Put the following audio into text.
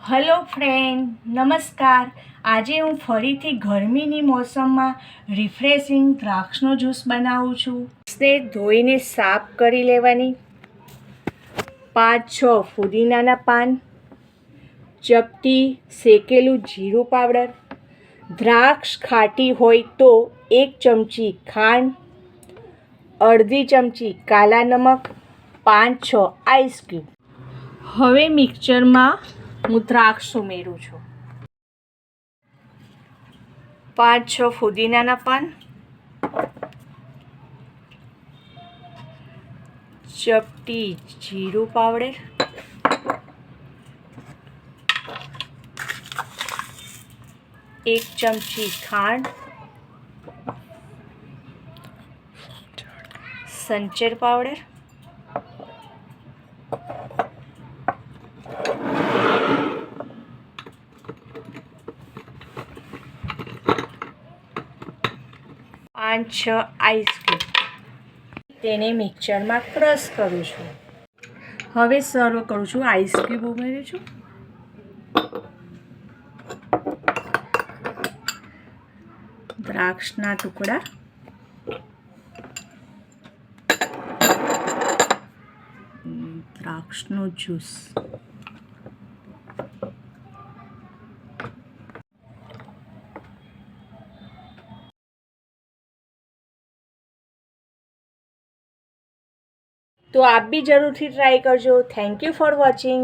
Hello friend, નમસ્કાર. આજે હું ફરીથી ગરમીની મોસમમાં રિફ્રેશિંગ દ્રાક્ષનો જ્યુસ બનાવું છું. તે ધોઈને સાફ કરી લેવાની. 5-6 ફુદીનાના પાન, ચપટી શેકેલું જીરું પાવડર, દ્રાક્ષ ખાટી હોય તો 1 ચમચી ખાંડ, અડધી ચમચી કાલા નમક, 5-6 આઈસ ક્યુબ. હવે મિક્સરમાં હું દ્રાક્ષ ઉમેરું છું. 5-6 ફુદીનાના પાન, ચપટી જીરું પાવડર, 1 ચમચી ખાંડ, સંચર પાવડર, પાંચ 6 આઈસ ક્યુબ. તેને મિક્સરમાં ક્રશ કરું છું. હવે સર્વ કરું છું. આઈસ ક્યુબ ઉમેરું છું. દ્રાક્ષના ટુકડા, દ્રાક્ષનો જ્યુસ. તો આપ બી જરૂરથી ટ્રાય કરજો. Thank you for watching.